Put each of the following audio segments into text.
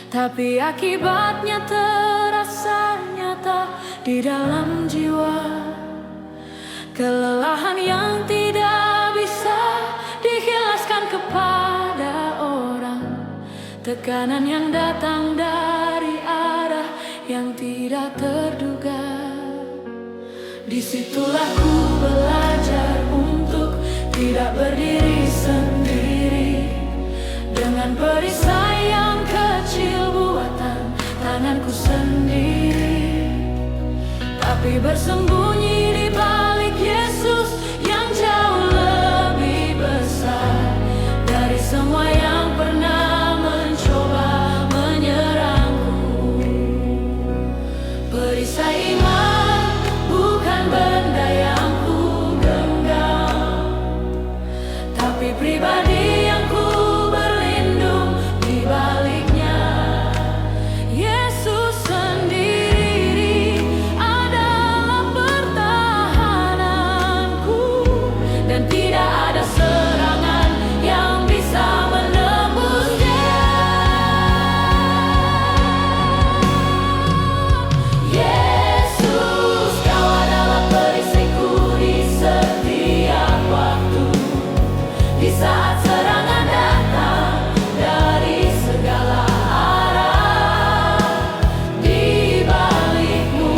tapi akibatnya terasa nyata di dalam jiwa. Kelelahan yang tidak bisa dijelaskan kepada orang, tekanan yang datang dari arah yang tidak terduga. Disitulah ku belajar untuk tidak berdiri sendiri, dengan perisai yang kecil buatan tanganku sendiri, tapi bersembunyi di balik Yesus yang jauh lebih besar dari semua yang pernah mencoba menyerangku. Perisai iman bukan benda yang ku genggam, tapi pribadi yang ku berlindung di baliknya. Yesus sendiri adalah pertahananku, dan tidak ada serangan yang bisa menembusnya. Yesus, Kau adalah perisaiku di setiap waktu, di saat serangan datang dari segala arah. Di balikmu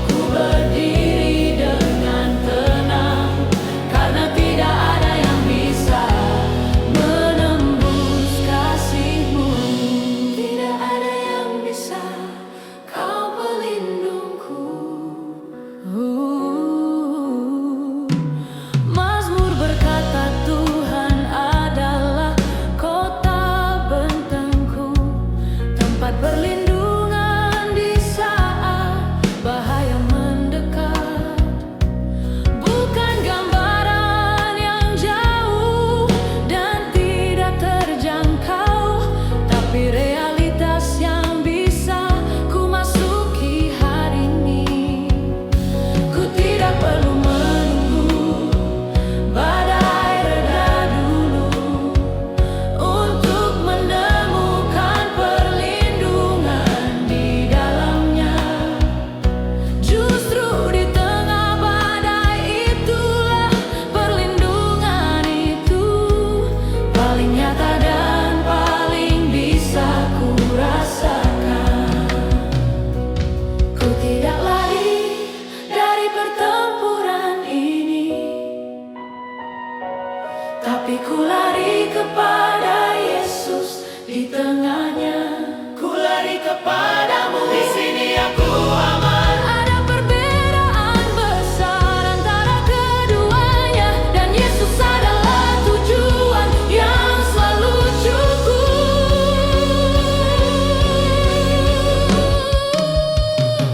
ku berdiri dengan tenang, karena tidak ada yang bisa menembus kasih-Mu. Tidak ada yang bisa, Kau pelindungku. Mazmur berkata, Tuhan adalah kota bentengku, tempat perlindungan di saat bahaya mendekat. Bukan gambaran yang jauh dan tidak terjangkau, tapi realitas yang bisa ku masuki hari ini. Ku tidak perlu menunggu badai reda dulu untuk menemukan perlindungan di dalamnya. Justru di tengah badai itulah perlindungan itu paling nyata dan paling bisa ku rasakan. Ku tidak lari dari pertempuran ini, tapi ku lari kepada Yesus di tengahnya. Ku lari kepadamu, di sini aku aman. Ada perbedaan besar antara keduanya, dan Yesus adalah tujuan yang selalu cukup.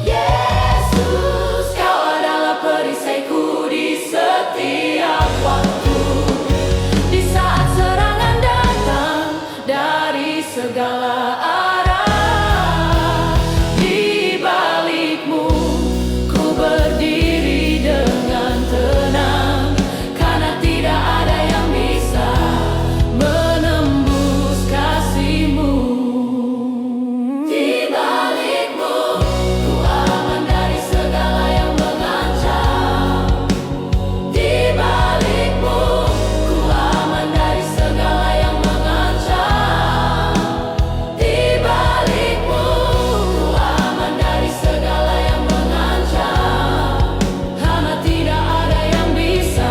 Yesus, Kau adalah perisaiku di setiap waktu, di saat serangan datang dari segala arah. Di balikmu ku berdiri dengan tenang, karena tidak ada yang bisa menembus kasih-Mu. Di balikmu ku aman dari segala yang mengancam. Di balikmu ku aman dari segala yang mengancam. Di balikmu ku aman dari segala yang mengancam, karena tidak ada yang bisa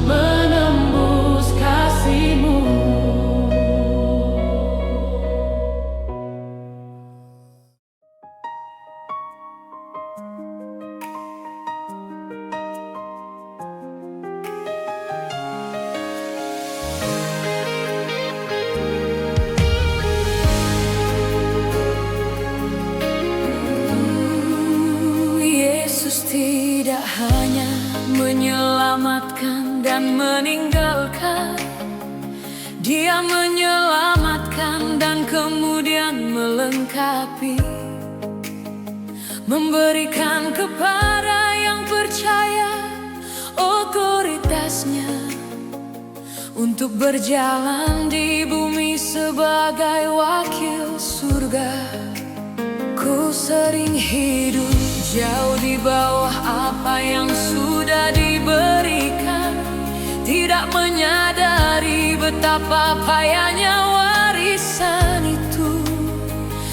menembus kasih-Mu. Yesus tidak hanya menyelamatkan dan meninggalkan, Dia menyelamatkan dan kemudian melengkapi, memberikan kepada yang percaya otoritasnya untuk berjalan di bumi sebagai wakil surga. Ku sering hidup jauh di bawah apa yang sudah diberikan, tidak menyadari betapa payahnya warisan itu.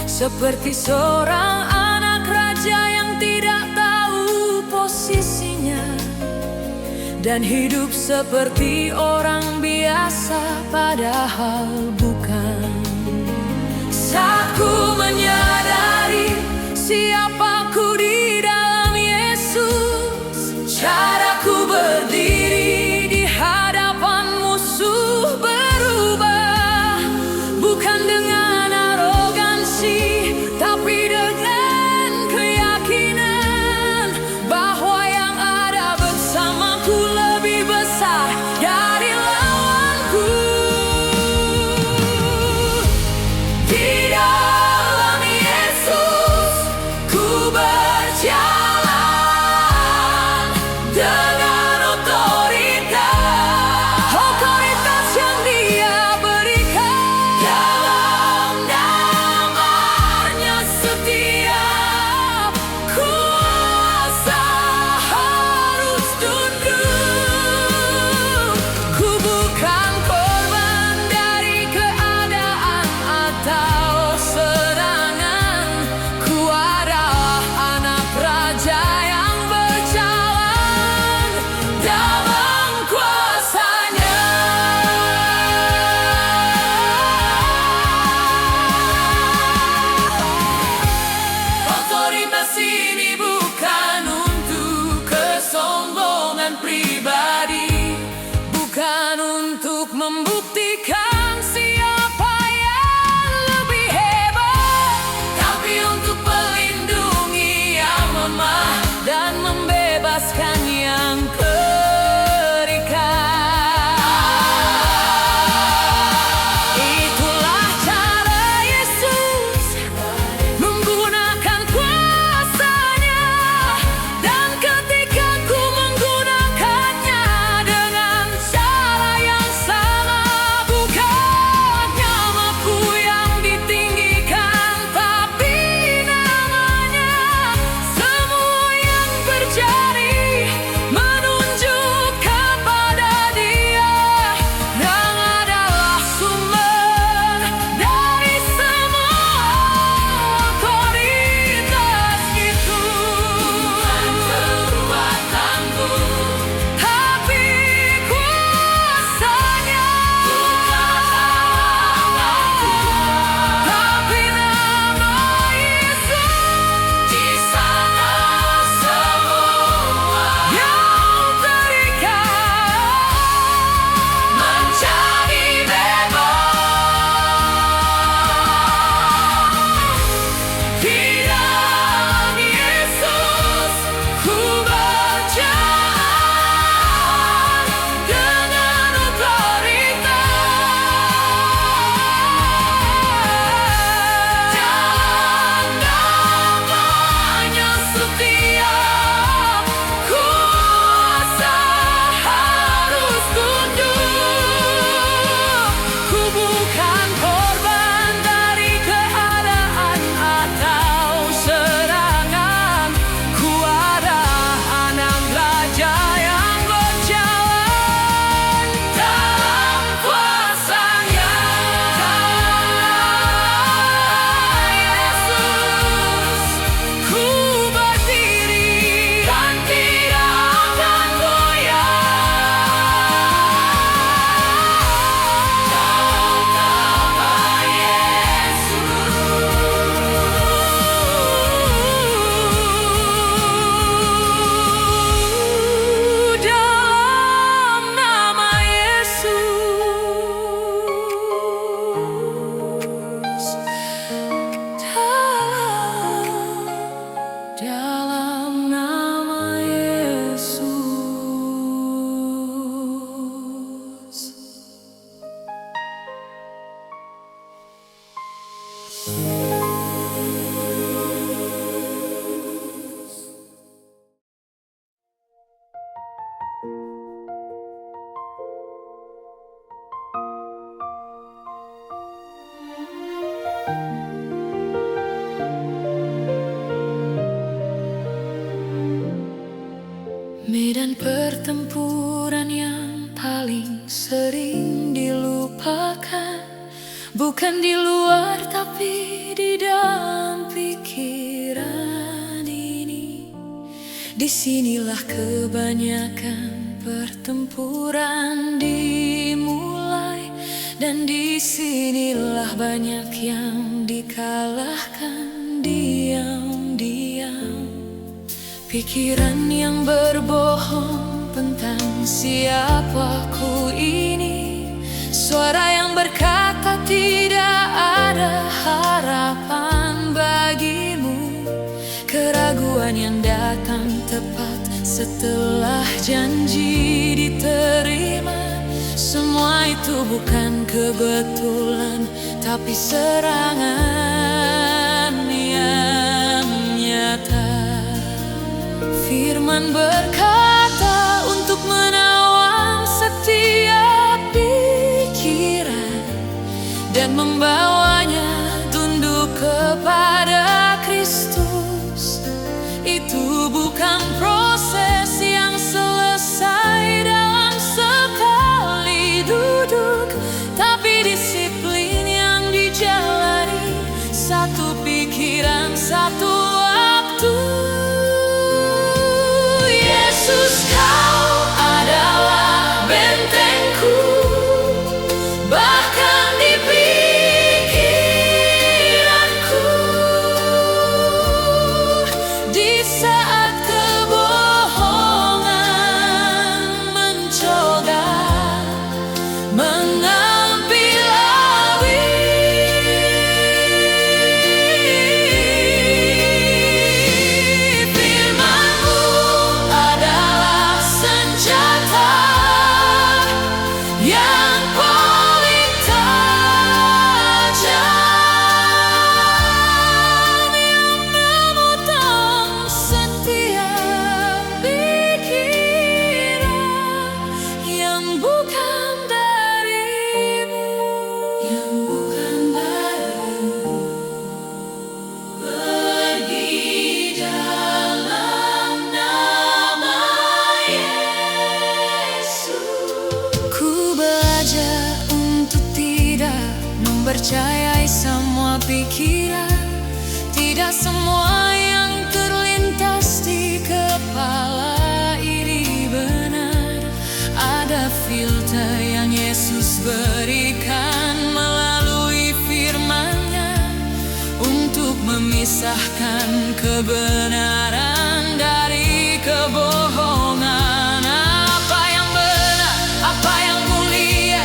Seperti seorang anak raja yang tidak tahu posisinya, dan hidup seperti orang biasa padahal bukan. Saat ku menyadari siapaku di dalam Yesus, caraku berdiri di hadapan musuh berubah. Bukan dengan arogansi, tapi dengan keyakinan bahwa yang ada bersamaku lebih besar dari lawanku. Di dalam Yesus ku berjalan dengan otoritas yang Dia berikan. Dalam nama-Nya setiap kuasa harus tunduk. Ku bukan korban dari keadaan atau serangan. Ku adalah anak raja yang berjalan dalam kuasa-Nya. Otoritas ini bukan untuk kesombongan pribadi, bukan untuk membuktikan siapa yang lebih hebat, tapi untuk melindungi yang lemah dan membebaskan yang terikat. Itulah cara Yesus menggunakan kuasa-Nya, dan ketika ku menggunakannya dengan cara yang sama, bukan namaku yang ditinggikan, tapi nama-Nya. Semua yang terjadi menunjuk kepada Dia yang adalah sumber dari semua otoritas itu. Bukan kekuatanku, tapi kuasa-Nya. Tapi nama Yesus, di sana semua yang terikat menjadi bebas. Di dalam Yesus ku berjalan dengan otoritas. Dalam nama-Nya setiap kuasa harus tunduk. Ku bukan korban dari keadaan atau serangan. Ku adalah anak raja yang berjalan dalam kuasa-Nya. Yesus, ku berdiri dan tidak akan goyah. Dalam nama Yesus, dalam nama Yesus, dalam nama Yesus. bukan di luar tapi di dalam pikiran ini. Disinilah kebanyakan pertempuran dimulai, dan disinilah banyak yang dikalahkan diam-diam. Pikiran yang berbohong tentang siapaku ini, suara yang berkata tidak ada harapan bagimu, keraguan yang datang tepat setelah janji diterima. Semua itu bukan kebetulan, tapi serangan yang nyata. Firman berkata untuk menawan setiap pikiran dan membawanya tunduk kepada Kristus. Itu bukan proses yang selesai dalam sekali duduk, tapi disiplin yang dijalani satu pikiran satu waktu. Yesus, Kau adalah bentengku, bahkan di pikiranku. Di saat kebohongan mencoba mengambil alih, firman-Mu adalah senjata yang paling tajam, yang memotong setiap pikiran yang bukan darimu, yang bukan darimu. Pergi dalam nama Yesus. Ku belajar untuk tidak mempercayai semua pikiran, tidak semua yang terlintas di kepala ini benar. Ada filter yang Yesus berikan melalui firman-Nya untuk memisahkan kebenaran dari kebohongan. Apa yang benar, apa yang mulia,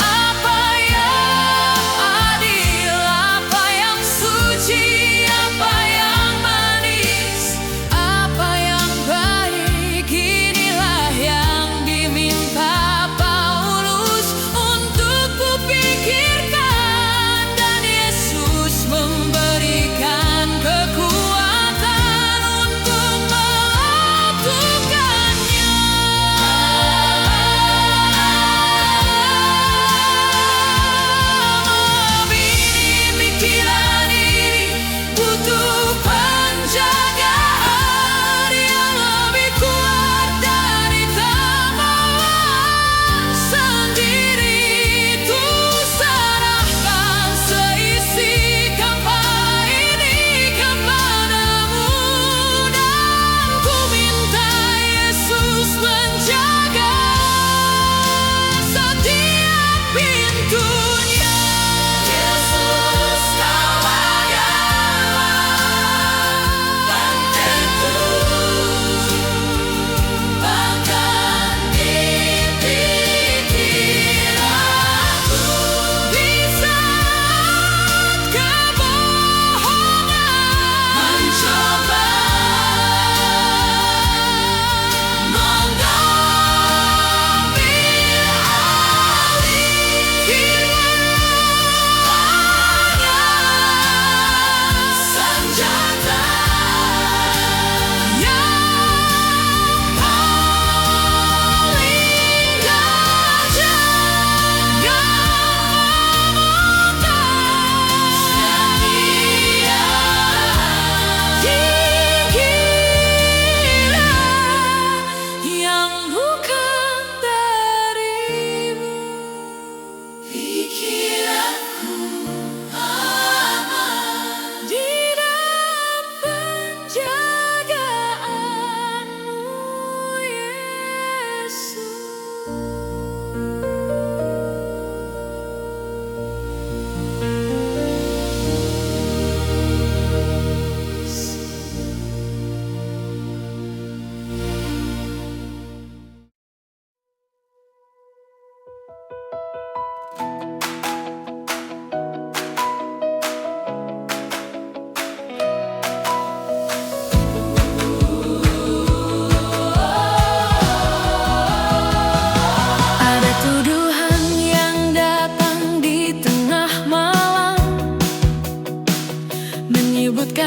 apa yang adil, apa yang suci, apa yang manis, apa yang baik, inilah yang diminta Paulus untuk kupikirkan. Dan Yesus memberikan kekuatan untuk melakukan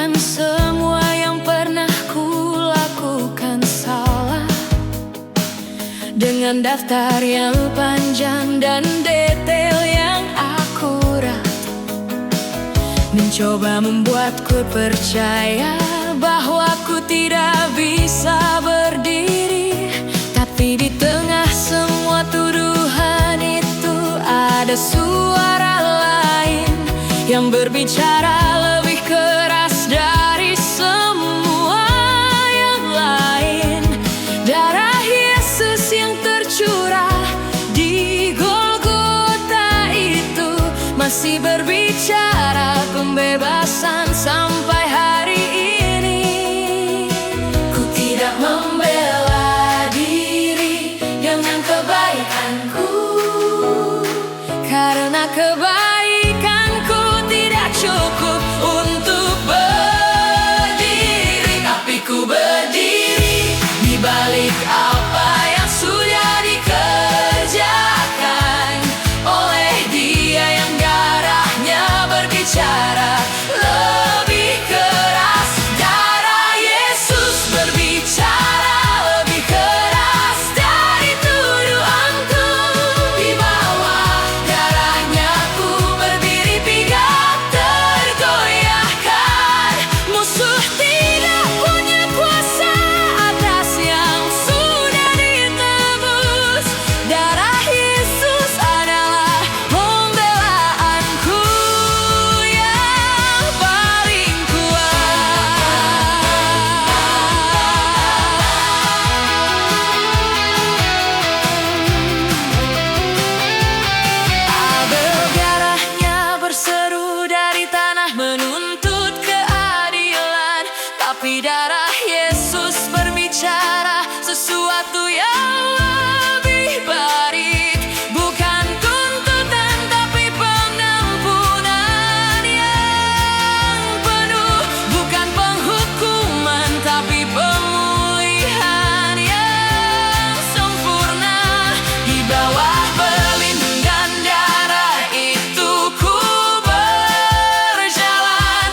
menghapuskan semua yang pernah kulakukan salah, dengan daftar yang panjang dan detail yang akurat, mencoba membuatku percaya bahwa ku tidak bisa berdiri. Tapi di tengah semua tuduhan itu ada suara lain yang berbicara lebih keras dari semua yang lain. Darah Yesus yang tercurah di Golgota itu masih berbicara pembebasan sampai hari ini. Ku tidak membela diri dengan kebaikanku, karena kebaikanku tidak cukup untuk berdiri. Tapi ku berdiri di balik apa yang sudah dikerjakan oleh Dia yang darahnya berbicara lebih keras. Darah Yesus berbicara lebih keras dari tuduhanku. Di bawah darahnya ku berdiri, pinggang tergoyahkan. Musuh tidak punya kuasa atas yang sudah ditebus. Darah Yesus adalah pembelaanku yang paling kuat. Abel darahnya berseru dari tanah menuntut keadilan, tapi darah Yesus berbicara sesuatu yang lebih baik. Bukan tuntutan tapi pengampunan yang penuh. Bukan penghukuman tapi pemulihan yang sempurna. Di bawah perlindungan darah itu ku berjalan.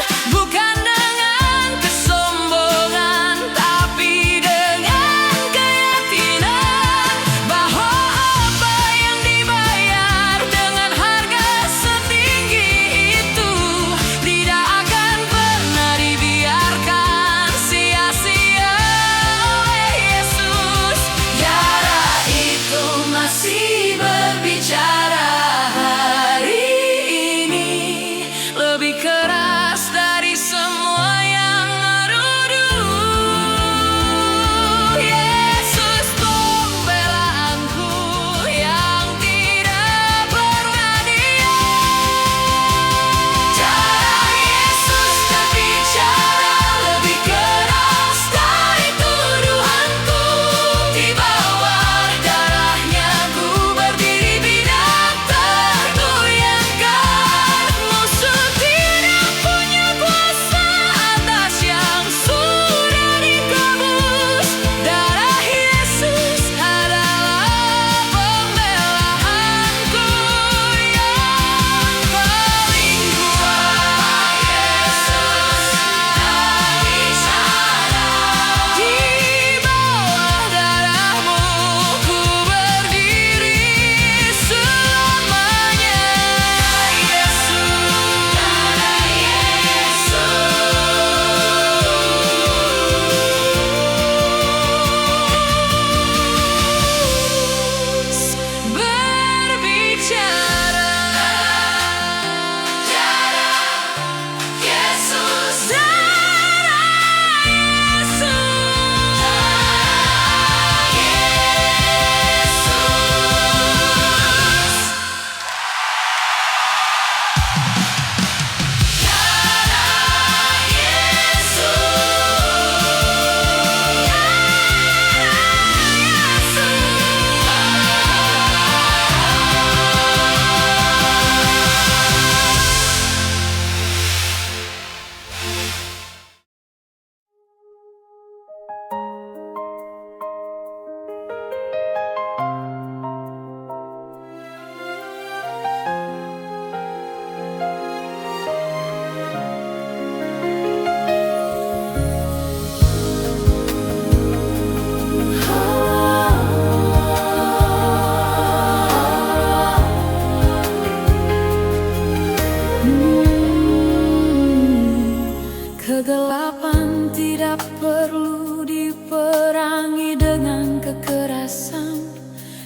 Kegelapan tidak perlu diperangi dengan kekerasan,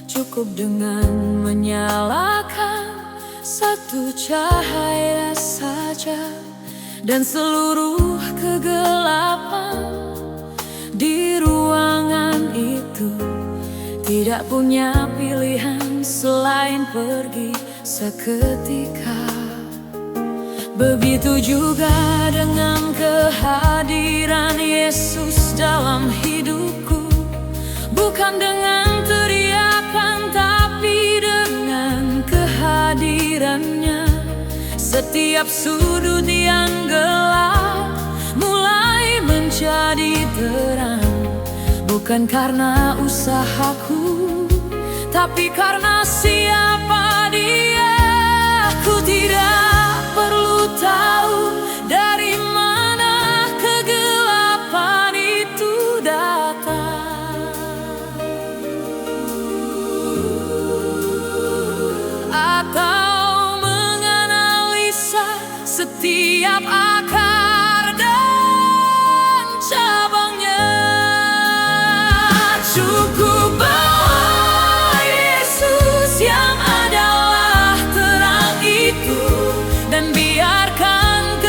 cukup dengan menyalakan satu cahaya saja, dan seluruh kegelapan di ruangan itu tidak punya pilihan selain pergi seketika. Begitu juga dengan kehadiran Yesus dalam hidupku, bukan dengan teriakan tapi dengan kehadirannya. Setiap sudut yang gelap mulai menjadi terang, bukan karena usahaku tapi karena siapa Dia. Ku tidak perlu tahu dari mana kegelapan itu datang, atau menganalisa setiap akar dan cabangnya. Cukup bawa Yesus yang adalah terang itu, dan biarkan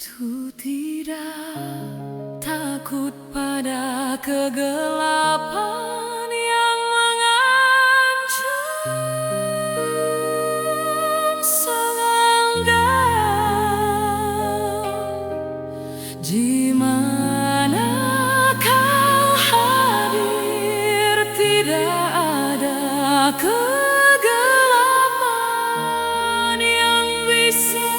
Ku tidak takut pada kegelapan yang mengancam selangkah. Di mana Kau hadir, tidak ada kegelapan yang bisa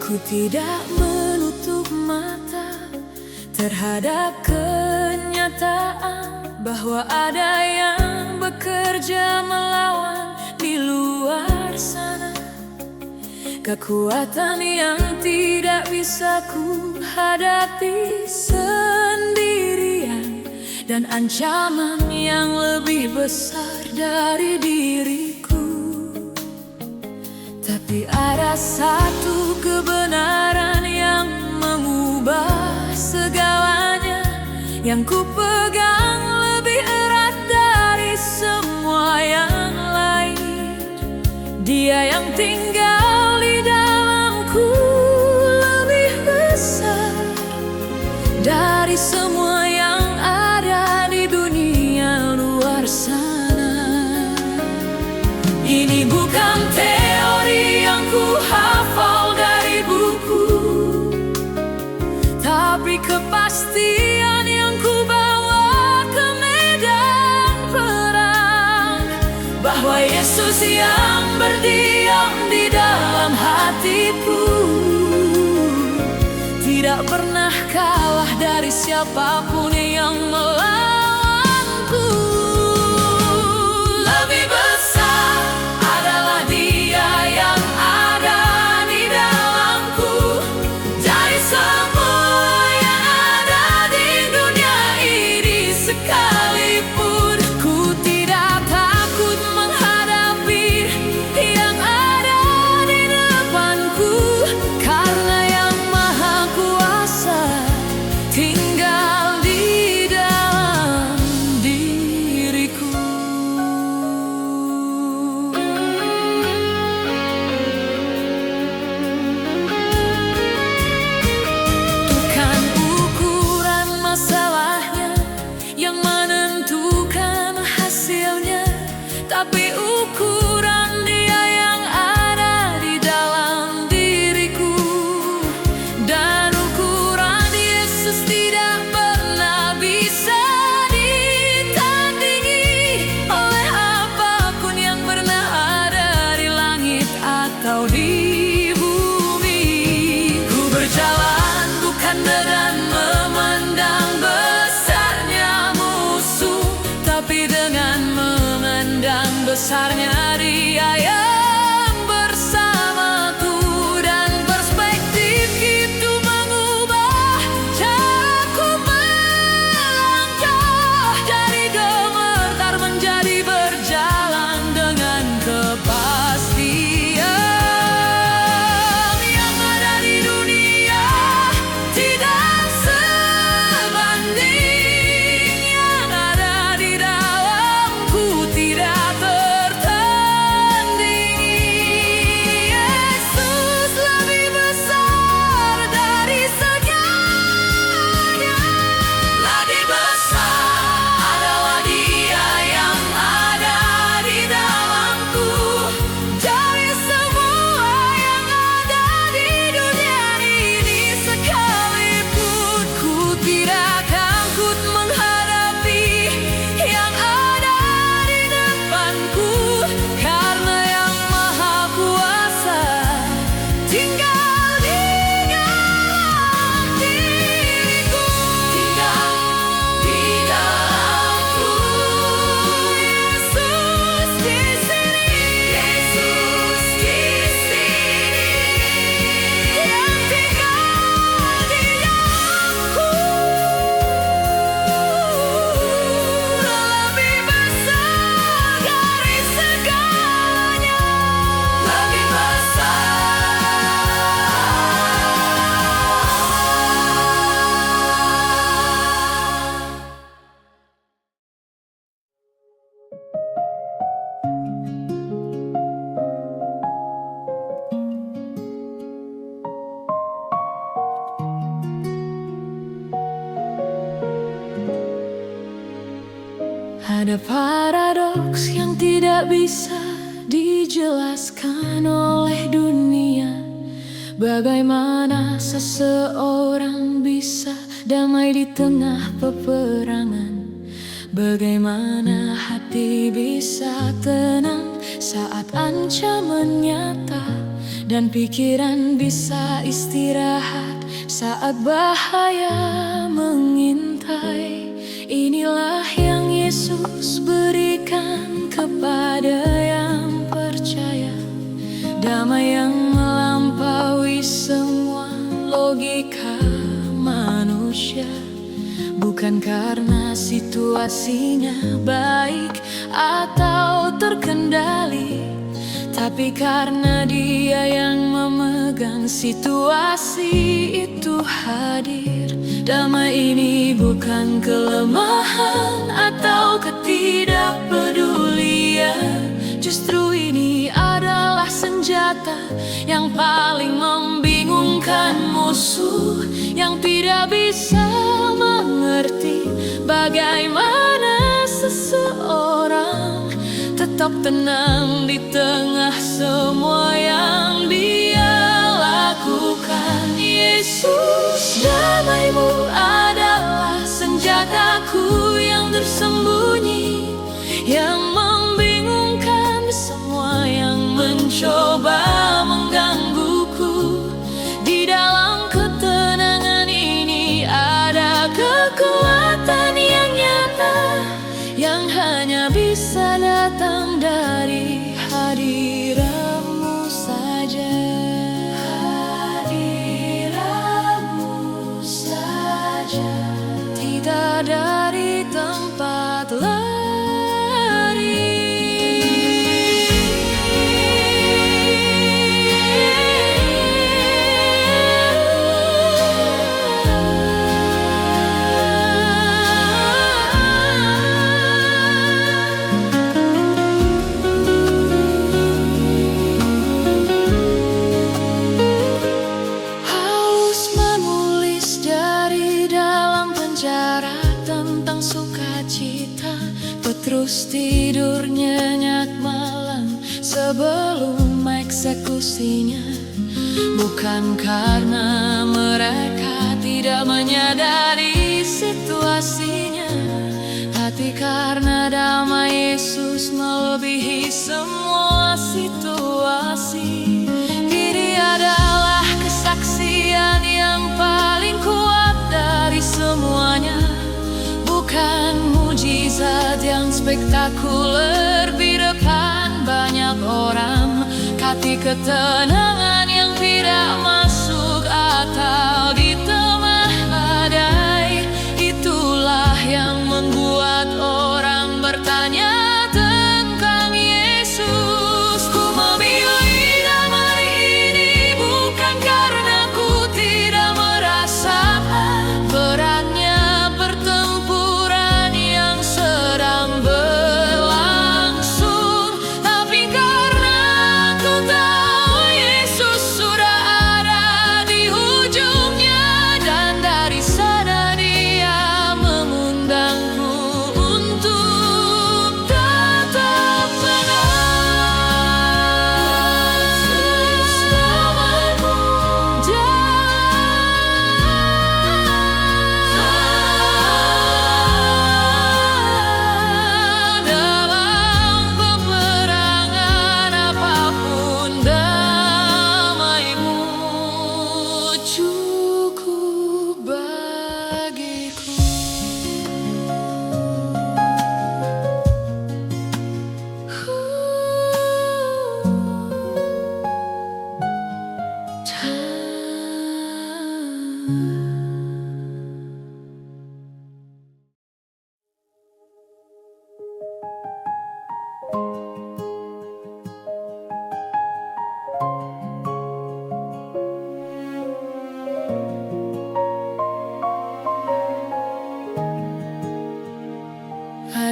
Ku tidak menutup mata terhadap kenyataan bahwa ada yang bekerja melawan di luar sana. Kekuatan yang tidak bisa ku hadapi sendirian, dan ancaman yang lebih besar dari diriku. Tapi ada satu kebenaran yang mengubah segalanya, yang ku pegang lebih erat dari semua yang lain. Dia yang tinggal di dalamku lebih besar dari semua yang ada di dunia luar sana. Ini bukan teori yang ku hafal dari buku, tapi kepastian yang ku bawa ke medan perang, bahwa Yesus yang berdiam di dalam hatiku tidak pernah kalah dari siapapun yang melawanku. Lebih besar adalah Dia yang ada di dalamku dari semua yang ada di dunia ini sekalipun. Ku tidak takut menghadapi yang ada di depanku, karena Yang Maha Kuasa tinggal di dalam diriku. Bukan ukuran masalahnya yang menentukan hasilnya, tapi ukuran Dia yang ada di dalam diriku. Dan ukuran Yesus tidak pernah bisa ditandingi oleh apapun yang pernah ada di langit atau di bumi. Ku berjalan bukan dengan memandang besarnya musuh, tapi dengan memandang besarnya Dia yang bersamaku. Dan perspektif itu mengubah caraku melangkah, dari gemetar menjadi berjalan dengan kepastian. Yang ada di dunia tidak sebanding yang ada di dalamku, tidak tertandingi. Ada paradoks yang tidak bisa dijelaskan oleh dunia. Bagaimana seseorang bisa damai di tengah peperangan? Bagaimana hati bisa tenang saat ancaman nyata? Dan pikiran bisa istirahat saat bahaya mengintai. Inilah yang Yesus berikan kepada yang percaya. Damai yang melampaui semua logika manusia. Bukan karena situasinya baik atau terkendali, tapi karena Dia yang memegang situasi itu hadir. Damai ini bukan kelemahan atau ketidakpedulian. Justru ini adalah senjata yang paling membingungkan musuh, yang tidak bisa mengerti bagaimana seseorang tetap tenang di tengah semua yang dia lakukan. Yesus, damaimu adalah senjataku yang tersembunyi, yang membingungkan semua yang mencoba menggangguku. Di dalam ketenangan ini ada kekuatan yang nyata, yang hanya bisa datang dari hadirat-Mu saja. Hadirat-Mu saja, tidak dari tempat lain. Terus tidur nyenyak malam sebelum eksekusinya. Bukan karena mereka tidak menyadari situasinya, tapi karena damai Yesus melebihi semua situasi. Ini adalah kesaksian yang paling kuat dari semuanya. Bukan mujizat yang spektakuler di depan banyak orang, tapi ketenangan yang tidak masuk akal di tengah badai. Itulah yang membuat orang bertanya tentang Yesus. Ku memilih damai ini bukan karena ku tidak merasakan beratnya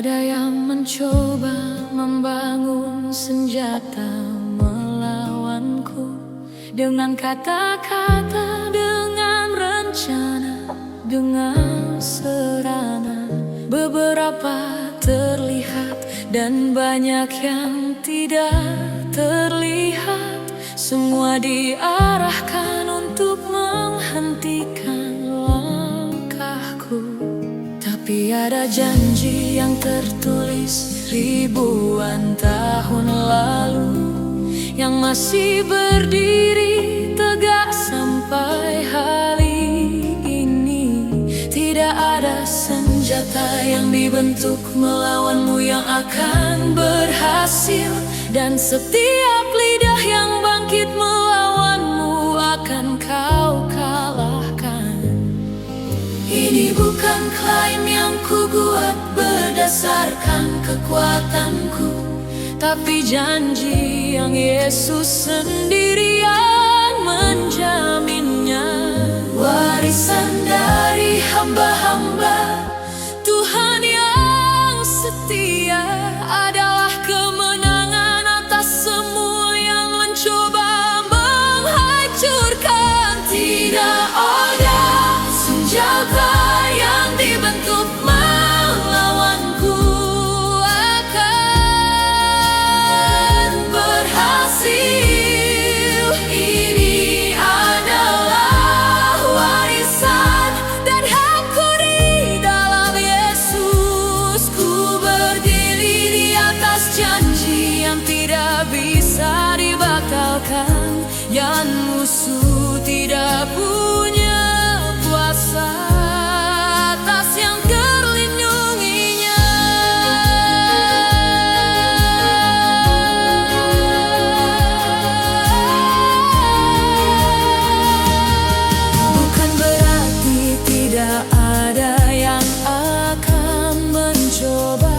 Ada yang mencoba membangun senjata melawanku, dengan kata-kata, dengan rencana, dengan serangan. Beberapa terlihat dan banyak yang tidak terlihat. Semua diarahkan untuk menghentikan langkahku. Tapi ada janji yang tertulis ribuan tahun lalu, yang masih berdiri tegak sampai hari ini. Tidak ada senjata yang dibentuk melawanmu yang akan berhasil, dan setiap lidah yang bangkit melawanmu akan kau kalahkan. Ini bukan klaim yang kubuat berdasarkan kekuatanku, tapi janji yang Yesus sendirian menjaminnya. Warisan dari hamba-hamba Tuhan yang setia adalah kemenangan atas semua yang mencoba menghancurkan. Tidak ada senjata yang dibentuk melawanku akan berhasil. Ini adalah warisan dan hakku di dalam Yesus. Ku berdiri di atas janji yang tidak bisa dibatalkan, yang musuh tidak punya kuasa atas yang terlindunginya. Bukan berarti tidak ada yang akan mencoba,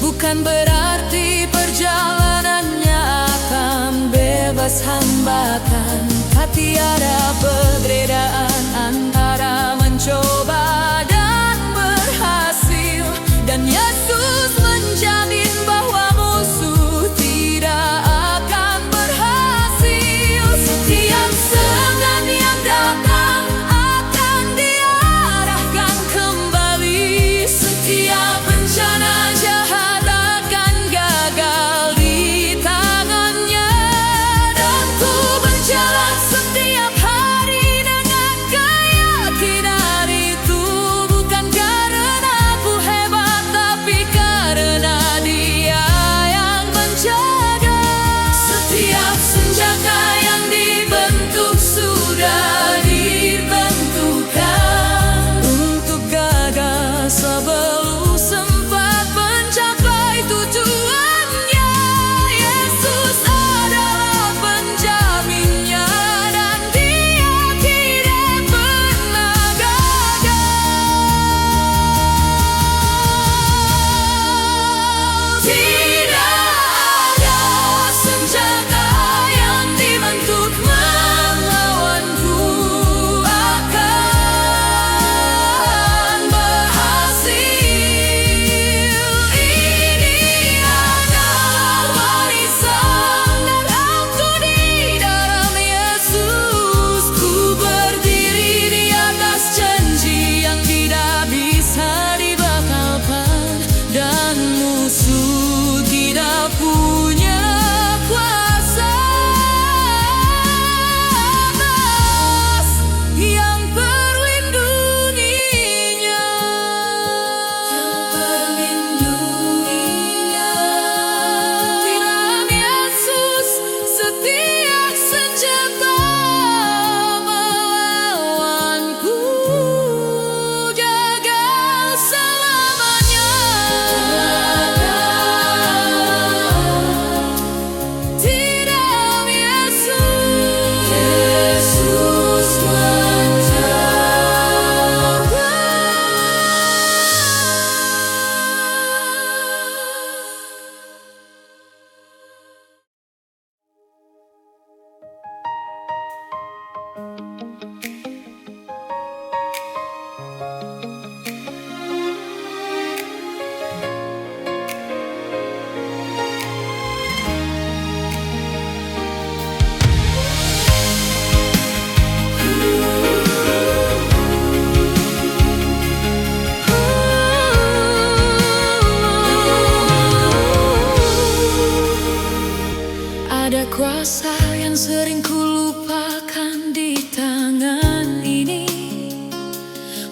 bukan berarti perjalanannya akan bebas hambatan. Hati ada perbedaan antara mencoba dan berhasil, dan Yesus menjamin bahwa musuh tidak akan berhasil. Setiap serangan yang datang akan diarahkan kembali. Setiap rencana jahat akan gagal di tangannya, dan ku berjalan setiap hari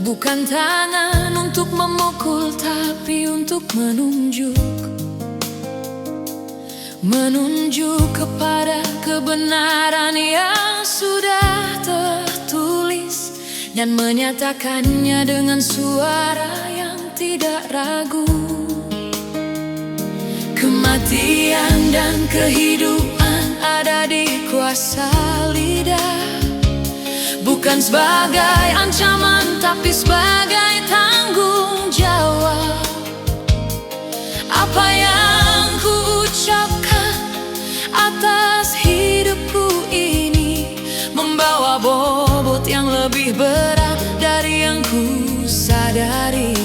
Bukan tangan untuk memukul, tapi untuk menunjuk kepada kebenaran yang sudah tertulis, dan menyatakannya dengan suara yang tidak ragu. Kematian dan kehidupan ada di kuasa lidah, bukan sebagai ancaman, tapi sebagai tanggung jawab. Apa yang ku ucapkan atas hidupku ini membawa bobot yang lebih berat dari yang ku sadari.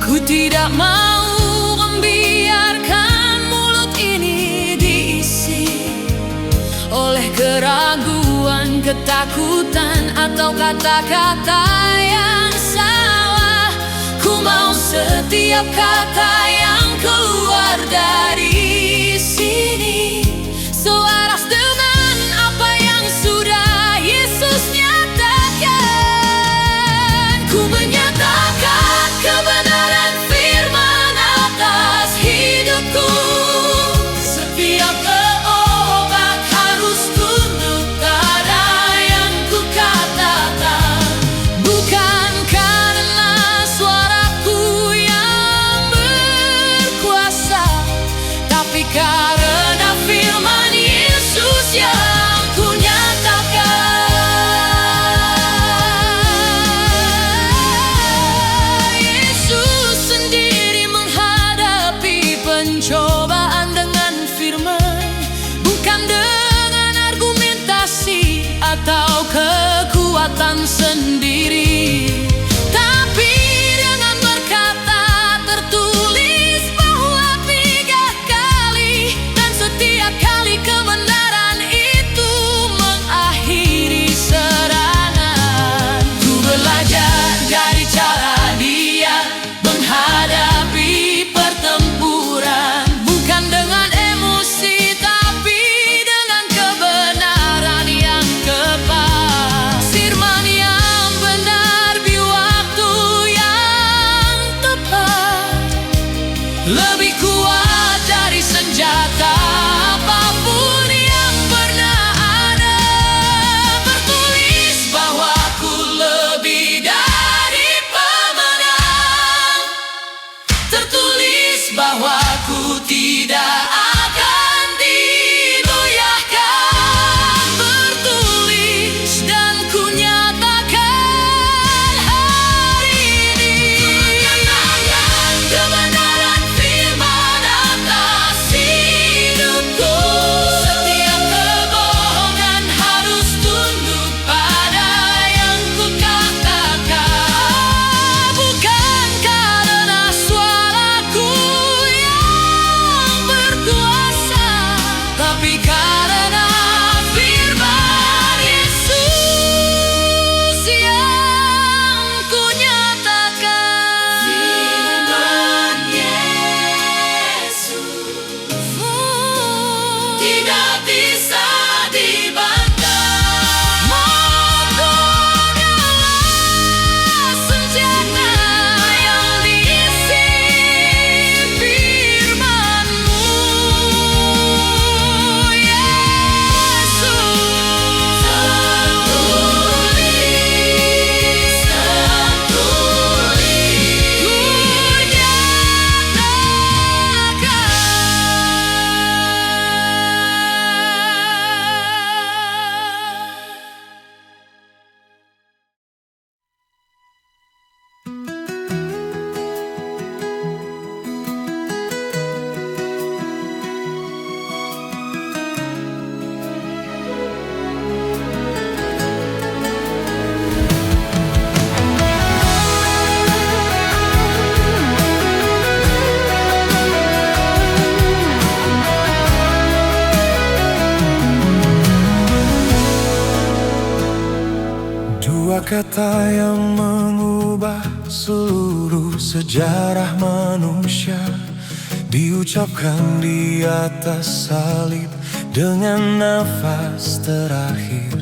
Ku tidak mau membiarkan mulut ini diisi oleh keraguan, ketakutan, atau kata-kata yang salah. Ku mau setiap kata yang keluar dari sini selaras dengan apa yang sudah Yesus nyatakan. Ku menyatakan kebenaran firman atas hidupku. Setiap keobat harus tunduk pada yang ku katakan, bukan karena suaraku yang berkuasa, tapi karena firman Yesus yang ku nyatakan. Yesus sendiri menghadapi pencobaan dengan firman, bukan dengan argumentasi atau kekuatan sendiri, tapi dengan berkata, tertulis bahwa 3 kali, dan setiap kali kebenaran itu mengakhiri serangan. Ku belajar dari cara Dia menghadapi pertempuran, bukan dengan emosi, tapi dengan kebenaran yang tepat. Firman yang benar di waktu yang tepat, lebih kuat dari senjata apapun yang pernah ada. Tertulis bahwa ku lebih dari pemenang. Tertulis bahwa ku tidak akan digoyahkan. Tertulis dan ku nyatakan hari ini. Kebenaran firman atas hidupku. Setiap kebohongan harus tunduk pada yang ku katakan, bukan karena suaraku yang berkuasa, tapi karena firman Yesus yang ku nyatakan. Firman Yesus tidak bisa dibantah. Mautku adalah senjata yang diisi firman-Mu, Yesus. Tertulis, ku nyatakan. Dua kata yang mengubah seluruh sejarah manusia, diucapkan di atas salib dengan nafas terakhir.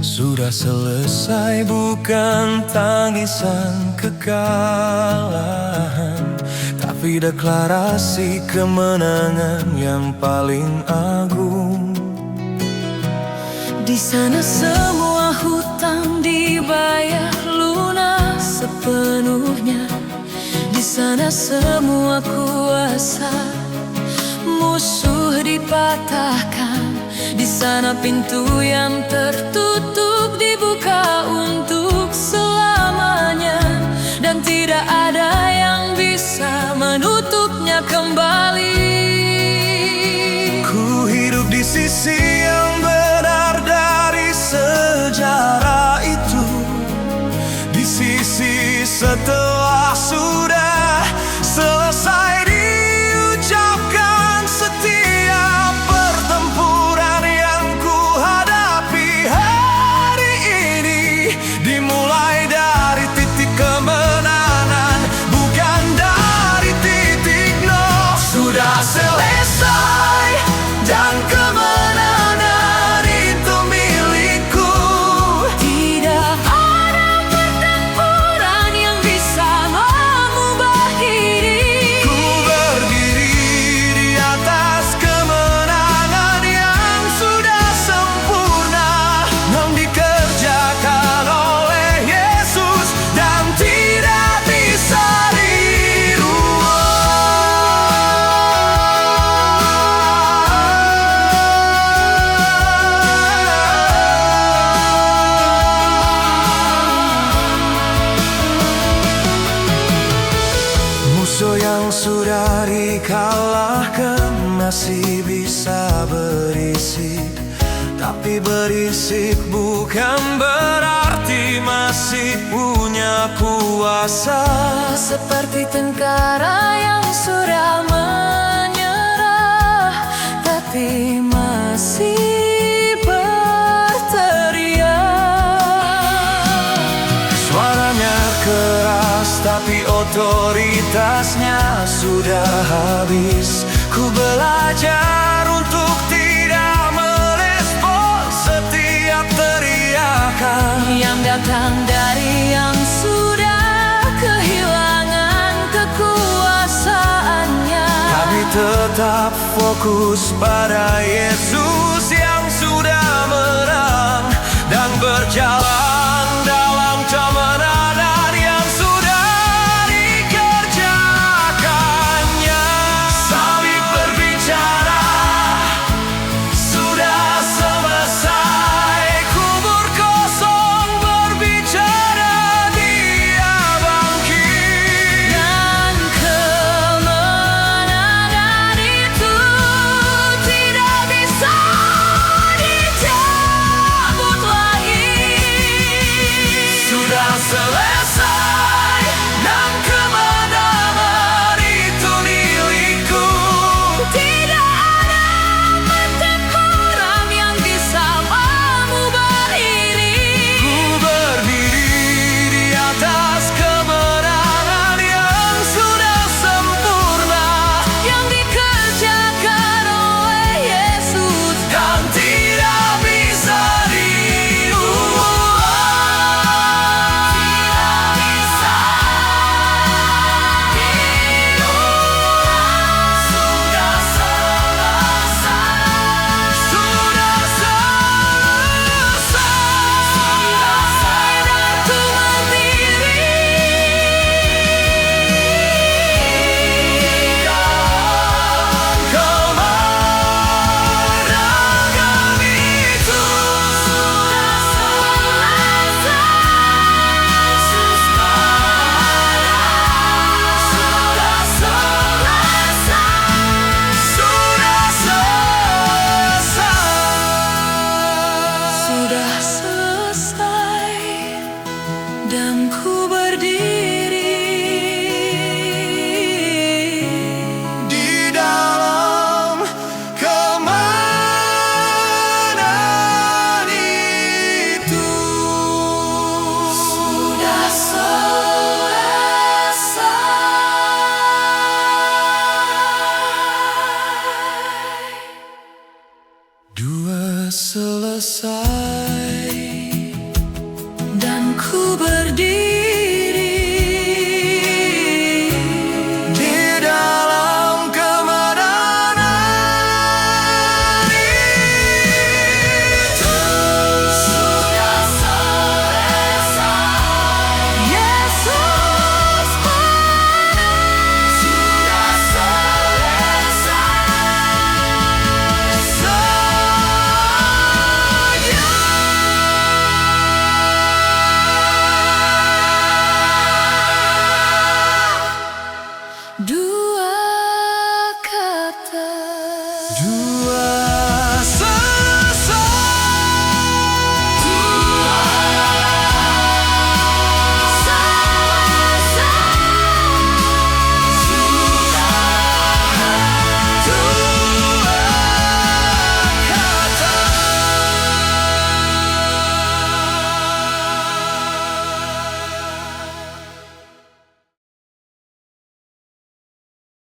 Sudah selesai, bukan tangisan kekalahan, tapi deklarasi kemenangan yang paling agung. Di sana semua hutang dibayar lunas sepenuhnya. Di sana semua kuasa musuh dipatahkan. Di sana pintu yang tertutup dibuka untuk selamanya, dan tidak ada yang bisa menutupnya kembali. Ku hidup di sisi yang benar dari sejarah itu, di sisi setelah sudah selesai diucapkan setiap pertempuran yang ku hadapi hari ini dimulai dari titik kemenangan, bukan dari titik nol. Sudah selesai dan kemenangan itu milikku. Tidak ada pertempuran yang bisa mengubah ini. Ku berdiri di atas kemenangan yang sudah sempurna, yang dikerjakan oleh Yesus dan tidak bisa musuh yang sudah dikalahkan masih bisa berisik, tapi berisik bukan berarti masih punya kuasa. Seperti tentara yang sudah menyerah, tapi masih berteriak. Suaranya keras tapi otoritasnya sudah habis. Ku belajar untuk tidak merespon setiap teriakan yang datang dari yang sudah kehilangan kekuasaannya. Kami tetap fokus pada Yesus yang sudah menang dan berjalan dalam kemenangan yang sudah dikerjakannya. Salib berbicara, sudah selesai. Kubur kosong berbicara, Dia bangkit. Dan kemenangan itu tidak bisa dicabut lagi. bersedih.